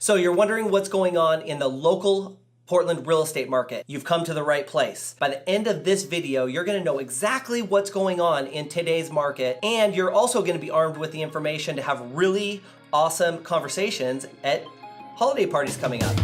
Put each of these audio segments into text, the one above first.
So you're wondering what's going on in the local Portland real estate market. You've come to the right place. By the end of this video, you're gonna know exactly what's going on in today's market, and you're also gonna be armed with the information to have really awesome conversations at holiday parties coming up.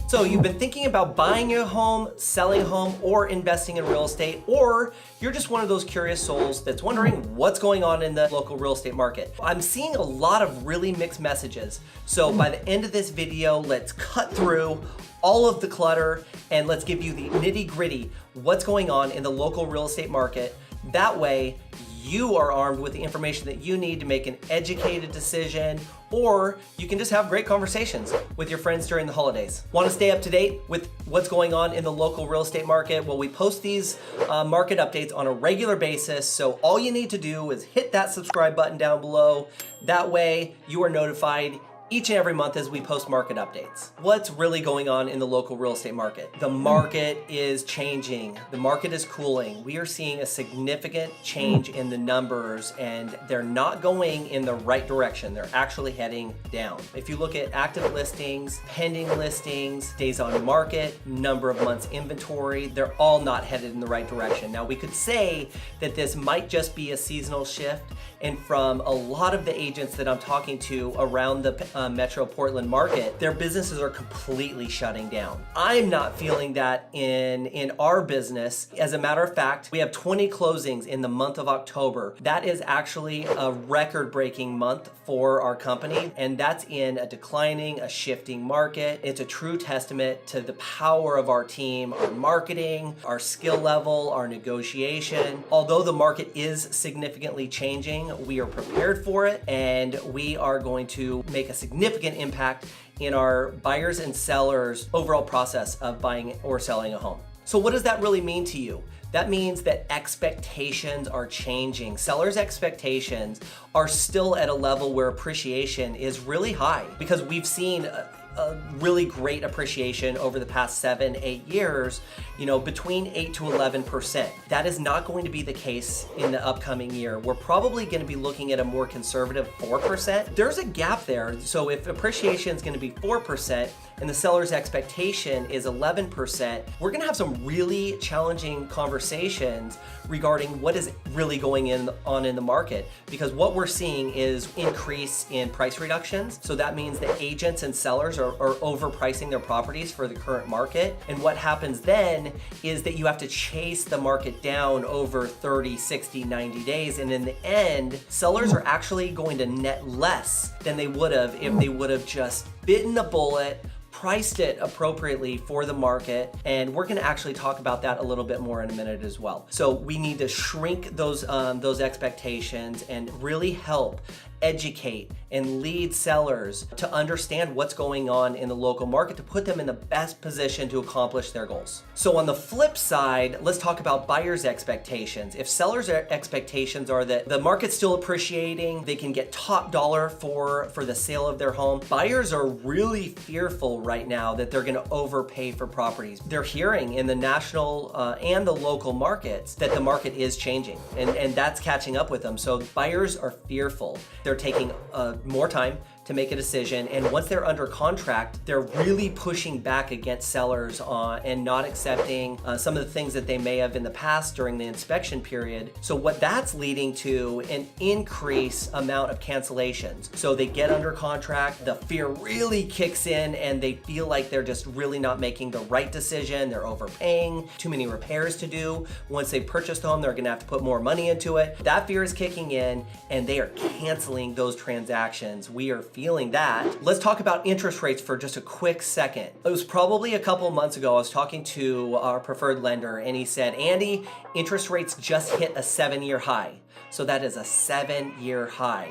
So you've been thinking about buying a home, selling a home, or investing in real estate, or you're just one of those curious souls that's wondering what's going on in the local real estate market. I'm seeing a lot of really mixed messages. So by the end of this video, let's cut through all of the clutter and let's give you the nitty-gritty what's going on in the local real estate market. That way, you are armed with the information that you need to make an educated decision, or you can just have great conversations with your friends during the holidays. Want to stay up to date with what's going on in the local real estate market? Well, we post these market updates on a regular basis, so all you need to do is hit that subscribe button down below. That way, you are notified each and every month as we post market updates. What's really going on in the local real estate market? The market is changing. The market is cooling. We are seeing a significant change in the numbers, and they're not going in the right direction. They're actually heading down. If you look at active listings, pending listings, days on market, number of months inventory, they're all not headed in the right direction. Now, we could say that this might just be a seasonal shift, and from a lot of the agents that I'm talking to around the Metro Portland market, their businesses are completely shutting down. I'm not feeling that in our business. As a matter of fact, we have 20 closings in the month of October. That is actually a record-breaking month for our company, and that's in a declining, a shifting market. It's a true testament to the power of our team, our marketing, our skill level, our negotiation. Although the market is significantly changing, we are prepared for it, and we are going to make a significant impact in our buyers and sellers' overall process of buying or selling a home. So what does that really mean to you? That means that expectations are changing. Sellers' expectations are still at a level where appreciation is really high, because we've seen a really great appreciation over the past 7-8 years, between 8 to 11%. That is not going to be the case in the upcoming year. We're probably going to be looking at a more conservative 4%. There's a gap there. So if appreciation is going to be 4% and the seller's expectation is 11%, we're going to have some really challenging conversations regarding what is really going on in the market, because what we're seeing is increase in price reductions. So that means that agents and sellers are overpricing their properties for the current market. And what happens then is that you have to chase the market down over 30, 60, 90 days. And in the end, sellers are actually going to net less than they would have if they would have just bitten the bullet, priced it appropriately for the market, and we're going to actually talk about that a little bit more in a minute as well. So we need to shrink those expectations and really help educate and lead sellers to understand what's going on in the local market to put them in the best position to accomplish their goals. So on the flip side, let's talk about buyers' expectations. If sellers' expectations are that the market's still appreciating, they can get top dollar for the sale of their home, buyers are really fearful right now that they're going to overpay for properties. They're hearing in the national and the local markets that the market is changing, and that's catching up with them. So buyers are fearful. They're taking more time to make a decision, and once they're under contract, they're really pushing back against sellers and not accepting some of the things that they may have in the past during the inspection period. So what that's leading to an increased amount of cancellations. So they get under contract, the fear really kicks in, and they feel like they're just really not making the right decision. They're overpaying, too many repairs to do. Once they've purchased a home, they're gonna have to put more money into it. That fear is kicking in, and they are canceling those transactions. We are feeling that. Let's talk about interest rates for just a quick second. It was probably a couple months ago, I was talking to our preferred lender, and he said, Andy, interest rates just hit a 7-year high. So that is a 7-year high.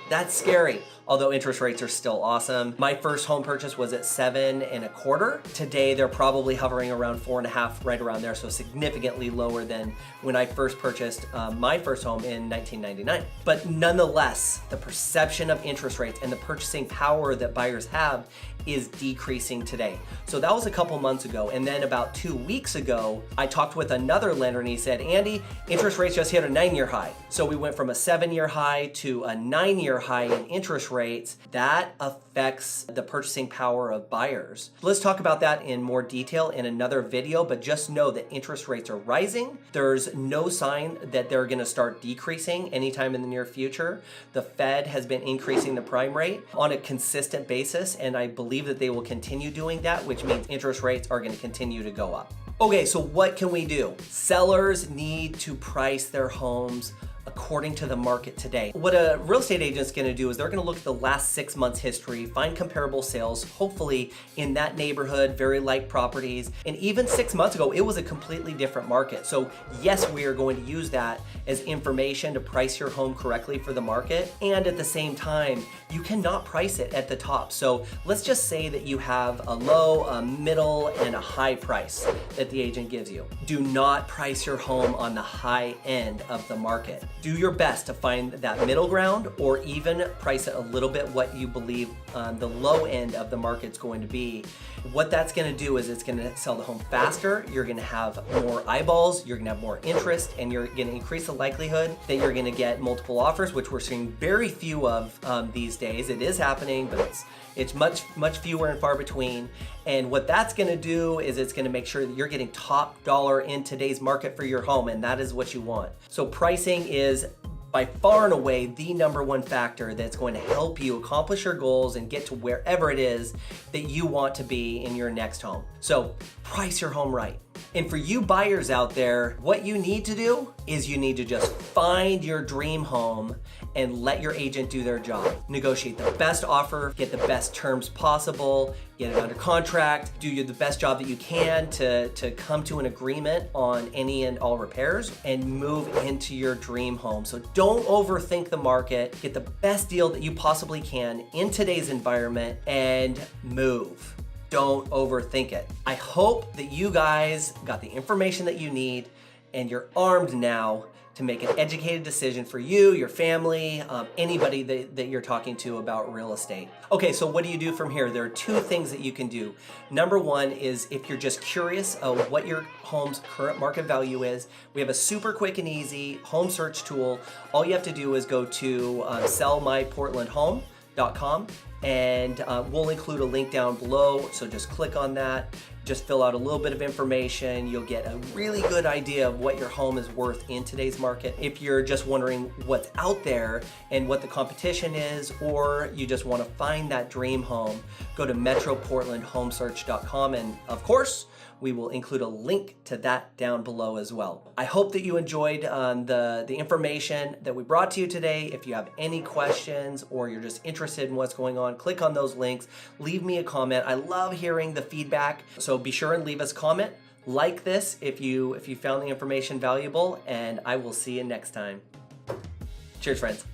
That's scary. although interest rates are still awesome. My first home purchase was at 7.25. Today, they're probably hovering around 4.5, right around there, so significantly lower than when I first purchased my first home in 1999. But nonetheless, the perception of interest rates and the purchasing power that buyers have is decreasing today. So that was a couple months ago. And then about 2 weeks ago, I talked with another lender and he said, Andy, interest rates just hit a 9-year high. So we went from a 7-year high to a 9-year high in interest rates. That affects the purchasing power of buyers. Let's talk about that in more detail in another video, but just know that interest rates are rising. There's no sign that they're gonna start decreasing anytime in the near future. The Fed has been increasing the prime rate on a consistent basis, and I believe that they will continue doing that, which means interest rates are going to continue to go up. Okay, so what can we do? Sellers need to price their homes according to the market today. What a real estate agent's gonna do is they're gonna look at the last 6 months history, find comparable sales, hopefully in that neighborhood, very like properties. And even 6 months ago, it was a completely different market. So yes, we are going to use that as information to price your home correctly for the market. And at the same time, you cannot price it at the top. So let's just say that you have a low, a middle, and a high price that the agent gives you. Do not price your home on the high end of the market. Do your best to find that middle ground, or even price it a little bit what you believe the low end of the market's going to be. What that's going to do is it's going to sell the home faster. You're going to have more eyeballs, you're going to have more interest, and you're going to increase the likelihood that you're going to get multiple offers, which we're seeing very few of these days. It is happening, but it's much fewer and far between. And what that's going to do is it's going to make sure that you're getting top dollar in today's market for your home, and that is what you want. So pricing is by far and away the #1 factor that's going to help you accomplish your goals and get to wherever it is that you want to be in your next home. So price your home right. And for you buyers out there, what you need to do is you need to just find your dream home and let your agent do their job. Negotiate the best offer, get the best terms possible, get it under contract, do the best job that you can to come to an agreement on any and all repairs, and move into your dream home. So don't overthink the market, get the best deal that you possibly can in today's environment, and move. Don't overthink it. I hope that you guys got the information that you need and you're armed now to make an educated decision for you, your family, anybody that you're talking to about real estate. Okay, so what do you do from here? There are 2 things that you can do. #1 is if you're just curious of what your home's current market value is, we have a super quick and easy home search tool. All you have to do is go to sellmyportlandhome.com, and we'll include a link down below, so just click on that. Just fill out a little bit of information. You'll get a really good idea of what your home is worth in today's market. If you're just wondering what's out there and what the competition is, or you just want to find that dream home, go to metroportlandhomesearch.com, and of course, we will include a link to that down below as well. I hope that you enjoyed the information that we brought to you today. If you have any questions or you're just interested in what's going on, click on those links, leave me a comment. I love hearing the feedback, so be sure and leave us a comment. Like this if you found the information valuable, and I will see you next time. Cheers, friends.